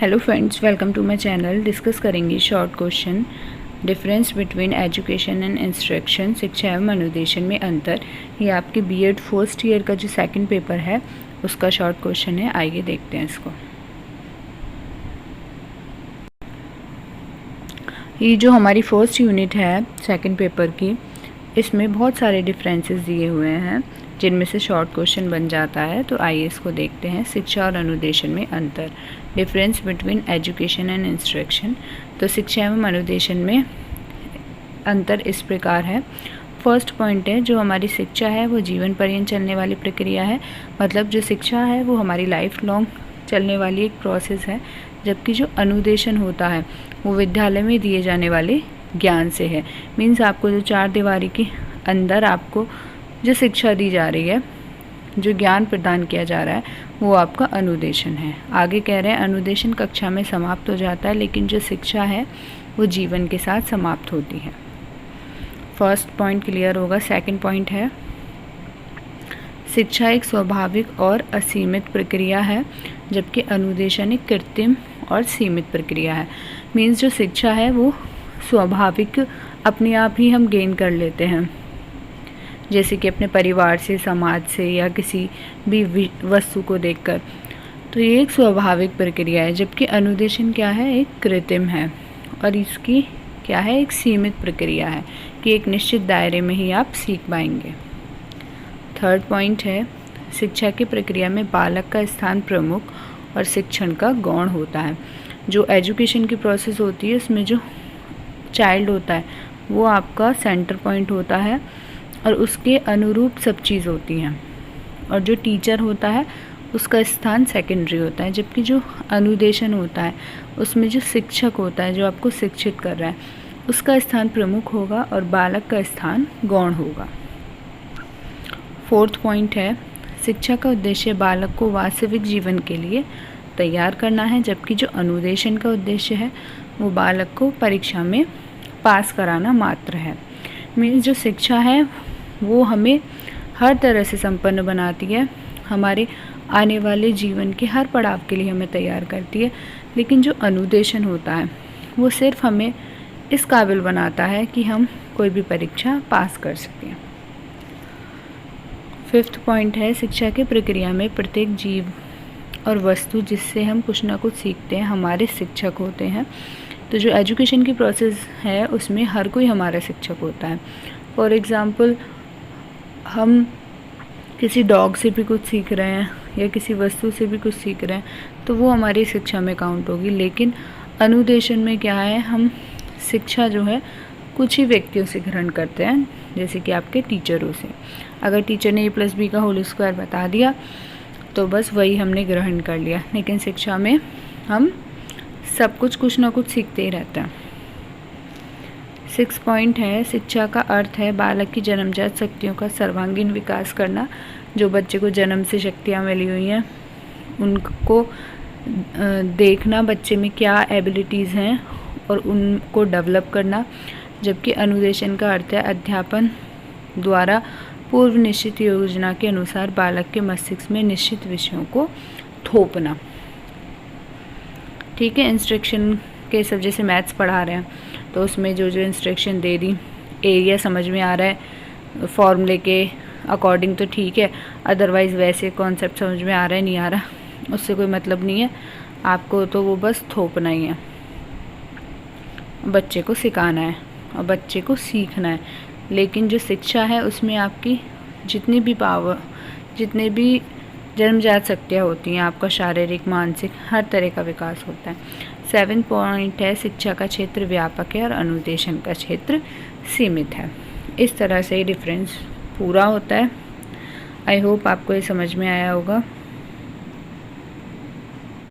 Hello friends, welcome to my channel. Discuss करेंगे short question difference between education and instruction, शिक्षा एवं अनुदेशन में अंतर। ये आपके बीएड फर्स्ट ईयर का जो सेकंड पेपर है उसका शॉर्ट क्वेश्चन है। आइए देखते हैं इसको। ये जो हमारी फर्स्ट यूनिट है सेकंड पेपर की, इसमें बहुत सारे डिफरेंसेस दिए हुए हैं जिनमें से शॉर्ट क्वेश्चन बन जाता है। तो आइए इसको देखते हैं। शिक्षा और अनुदेशन में अंतर, difference between education and instruction. तो शिक्षा एवं अनुदेशन में अंतर इस प्रकार है। फर्स्ट पॉइंट है, जो हमारी शिक्षा है वो जीवन पर्यंत चलने वाली प्रक्रिया है। मतलब जो शिक्षा है वो हमारी लाइफ लॉन्ग चलने वाली एक प्रोसेस है, जबकि जो अनुदेशन होता है वो विद्यालय में दिए जाने वाले ज्ञान से है। मीन्स आपको जो चार दीवारी के अंदर आपको जो शिक्षा दी जा रही है, जो ज्ञान प्रदान किया जा रहा है, वो आपका अनुदेशन है। आगे कह रहे हैं अनुदेशन कक्षा में समाप्त हो जाता है, लेकिन जो शिक्षा है वो जीवन के साथ समाप्त होती है। फर्स्ट पॉइंट क्लियर होगा। सेकंड पॉइंट है, शिक्षा एक स्वाभाविक और असीमित प्रक्रिया है, जबकि अनुदेशन एक कृत्रिम और सीमित प्रक्रिया है। मीन्स जो शिक्षा है वो स्वाभाविक अपने आप ही हम गेन कर लेते हैं, जैसे कि अपने परिवार से, समाज से, या किसी भी वस्तु को देखकर। तो ये एक स्वाभाविक प्रक्रिया है, जबकि अनुदेशन क्या है, एक कृत्रिम है। और इसकी क्या है, एक सीमित प्रक्रिया है कि एक निश्चित दायरे में ही आप सीख पाएंगे। थर्ड पॉइंट है, शिक्षा की प्रक्रिया में बालक का स्थान प्रमुख और शिक्षण का गौण होता है। जो एजुकेशन की प्रोसेस होती है उसमें जो चाइल्ड होता है वो आपका सेंटर पॉइंट होता है और उसके अनुरूप सब चीज़ होती हैं, और जो टीचर होता है उसका स्थान सेकेंडरी होता है। जबकि जो अनुदेशन होता है उसमें जो शिक्षक होता है, जो आपको शिक्षित कर रहा है, उसका स्थान प्रमुख होगा और बालक का स्थान गौण होगा। फोर्थ पॉइंट है, शिक्षा का उद्देश्य बालक को वास्तविक जीवन के लिए तैयार करना है, जबकि जो अनुदेशन का उद्देश्य है वो बालक को परीक्षा में पास कराना मात्र है। मीन्स जो शिक्षा है वो हमें हर तरह से संपन्न बनाती है, हमारे आने वाले जीवन के हर पड़ाव के लिए हमें तैयार करती है। लेकिन जो अनुदेशन होता है वो सिर्फ हमें इस काबिल बनाता है कि हम कोई भी परीक्षा पास कर सकें। फिफ्थ पॉइंट है, शिक्षा की प्रक्रिया में प्रत्येक जीव और वस्तु जिससे हम कुछ ना कुछ सीखते हैं हमारे शिक्षक होते हैं। तो जो एजुकेशन की प्रोसेस है उसमें हर कोई हमारा शिक्षक होता है। फॉर एग्ज़ाम्पल, हम किसी डॉग से भी कुछ सीख रहे हैं या किसी वस्तु से भी कुछ सीख रहे हैं तो वो हमारी शिक्षा में काउंट होगी। लेकिन अनुदेशन में क्या है, हम शिक्षा जो है कुछ ही व्यक्तियों से ग्रहण करते हैं, जैसे कि आपके टीचरों से। अगर टीचर ने a+b का होल स्क्वायर बता दिया तो बस वही हमने ग्रहण कर लिया। लेकिन शिक्षा में हम सब कुछ ना कुछ सीखते ही रहते हैं। 6 पॉइंट है, शिक्षा का अर्थ है बालक की जन्मजात शक्तियों का सर्वांगीण विकास करना। जो बच्चे को जन्म से शक्तियाँ मिली हुई हैं उनको देखना, बच्चे में क्या एबिलिटीज़ हैं और उनको डेवलप करना। जबकि अनुदेशन का अर्थ है अध्यापन द्वारा पूर्व निश्चित योजना के अनुसार बालक के मस्तिष्क में निश्चित विषयों को थोपना। ठीक है। इंस्ट्रक्शन के सब, जैसे मैथ्स पढ़ा रहे हैं तो उसमें जो जो इंस्ट्रक्शन दे दी, एरिया समझ में आ रहा है फॉर्मूले के अकॉर्डिंग तो ठीक है, अदरवाइज़ वैसे कॉन्सेप्ट समझ में आ रहा है नहीं आ रहा, उससे कोई मतलब नहीं है आपको, तो वो बस थोपना ही है। बच्चे को सिखाना है और बच्चे को सीखना है। लेकिन जो शिक्षा है उसमें आपकी जितनी भी पावर, जितने भी जन्मजात शक्तियाँ होती हैं, आपका शारीरिक, मानसिक, हर तरह का विकास होता है। 7 पॉइंट है, शिक्षा का क्षेत्र व्यापक है और अनुदेशन का क्षेत्र सीमित है। इस तरह से ही डिफरेंस पूरा होता है। आई होप आपको ये समझ में आया होगा।